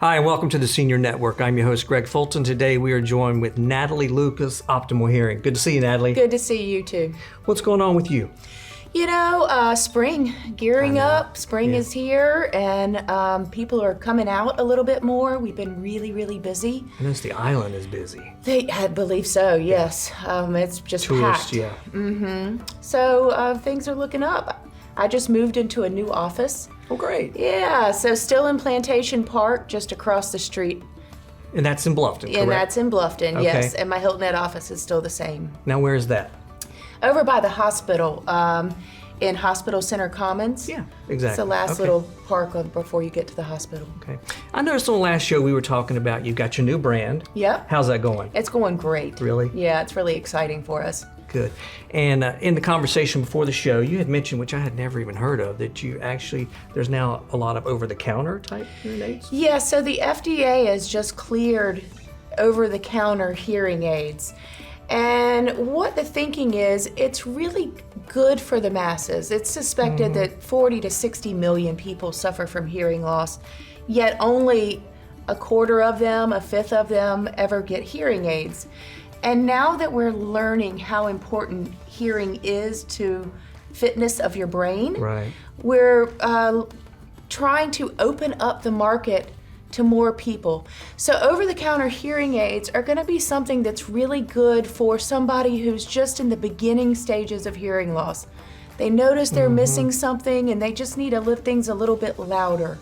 Hi, and welcome to the Senior Network. I'm your host, Gregg Fulton. Today we are joined with Natalie Lucas, Optimal Hearing. Good to see you, Natalie. Good to see you too. What's going on with you? You know, spring, gearing up. Spring is here, and people are coming out a little bit more. We've been really busy. I notice the island is busy. I believe so, yes. It's just Tourists, packed. yeah. Mm-hmm. So things are looking up. I just moved into a new office. Oh, great. Yeah, so still in Plantation Park, just across the street. And that's in Bluffton, correct? And that's in Bluffton, Okay. yes. And my Hilton Head office is still the same. Now, where is that? Over by the hospital, in Hospital Center Commons. Yeah, exactly. It's the last Okay. little park before you get to the hospital. Okay. I noticed on the last show we were talking about you've got your new brand. Yep. How's that going? It's going great. Really? Yeah, it's really exciting for us. Good. And in the conversation before the show, you had mentioned, which I had never even heard of, that you actually, there's now a lot of over-the-counter type hearing aids? Yeah, so the FDA has just cleared over-the-counter hearing aids. And what the thinking is, it's really good for the masses. It's suspected that 40 to 60 million people suffer from hearing loss, yet only a quarter of them, a fifth of them ever get hearing aids. And now that we're learning how important hearing is to fitness of your brain, Right. we're trying to open up the market to more people. So over-the-counter hearing aids are going to be something that's really good for somebody who's just in the beginning stages of hearing loss. They notice they're missing something and they just need to lift things a little bit louder.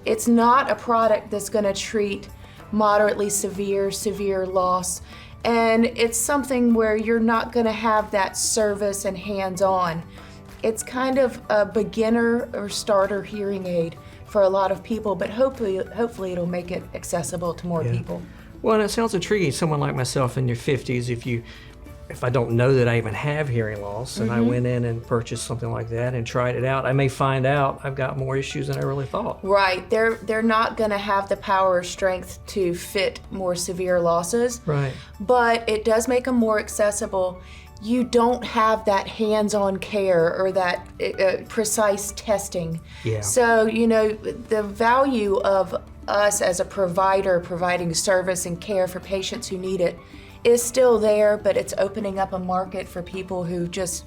It's not a product that's going to treat moderately severe loss. And it's something where you're not going to have that service and hands-on. It's kind of a beginner or starter hearing aid for a lot of people, but hopefully it'll make it accessible to more people. Well, and it sounds intriguing. Someone like myself in your 50s, if I don't know that I even have hearing loss and I went in and purchased something like that and tried it out, I may find out I've got more issues than I really thought. Right, they're not going to have the power or strength to fit more severe losses. Right. But it does make them more accessible. You don't have that hands-on care or that precise testing. Yeah. So, you know, the value of us as a provider providing service and care for patients who need it is still there, but it's opening up a market for people who just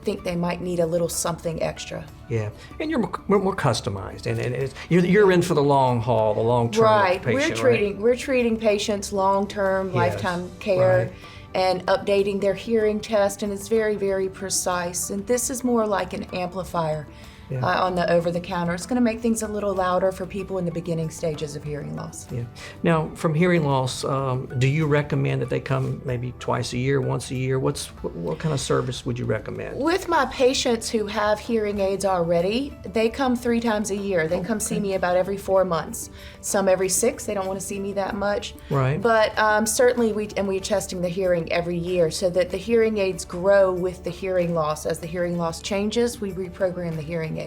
think they might need a little something extra. Yeah, and you're more customized, and you're in for the long haul, the long term Right, patient, we're treating patients long-term, Yes, lifetime care, right. and updating their hearing test, and it's very precise. And this is more like an amplifier on the over-the-counter. It's going to make things a little louder for people in the beginning stages of hearing loss. Yeah. Now, from hearing loss, do you recommend that they come maybe twice a year, once a year? What kind of service would you recommend? With my patients who have hearing aids already, they come 3 times a year. They come see me about every 4 months. Some every 6. They don't want to see me that much. Right. But certainly we're testing the hearing every year so that the hearing aids grow with the hearing loss. As the hearing loss changes, we reprogram the hearing aids.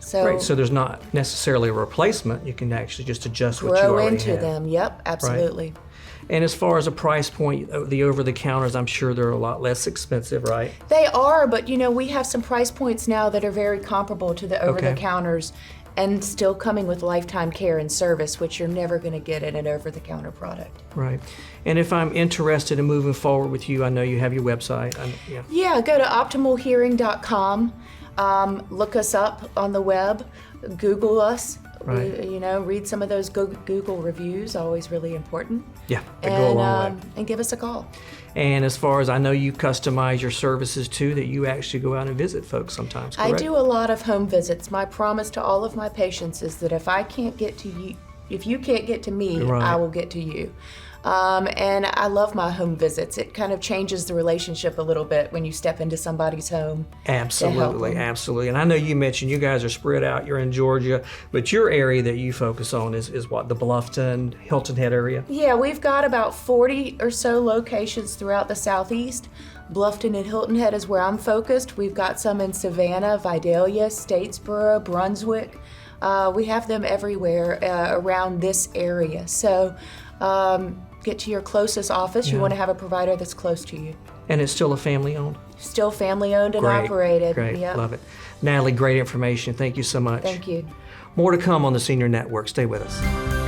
So, Right, so there's not necessarily a replacement. You can actually just adjust what you grow already into have. them. Yep, absolutely. And as far as a price point, the over-the-counters, I'm sure they're a lot less expensive, right? They are, but you know, we have some price points now that are very comparable to the over-the-counters and still coming with lifetime care and service, which you're never going to get in an over-the-counter product. Right. And if I'm interested in moving forward with you, I know you have your website. Yeah, go to optimalhearing.com. Look us up on the web, Google us, Right. read some of those Google reviews, always really important. Yeah, they go a long way. And give us a call. And as far as I know, you customize your services too, that you actually go out and visit folks sometimes, correct? I do a lot of home visits. My promise to all of my patients is that if I can't get to you, if you can't get to me, Right. I will get to you. And I love my home visits. It kind of changes the relationship a little bit when you step into somebody's home. Absolutely, absolutely. And I know you mentioned you guys are spread out, you're in Georgia, but your area that you focus on is what, the Bluffton, Hilton Head area? Yeah, we've got about 40 or so locations throughout the Southeast. Bluffton and Hilton Head is where I'm focused. We've got some in Savannah, Vidalia, Statesboro, Brunswick. We have them everywhere around this area. So get to your closest office. You want to have a provider that's close to you. And it's still a family owned? Still family owned and Great, operated. Great, Yep. love it. Natalie, great information. Thank you so much. Thank you. More to come on the Senior Network. Stay with us.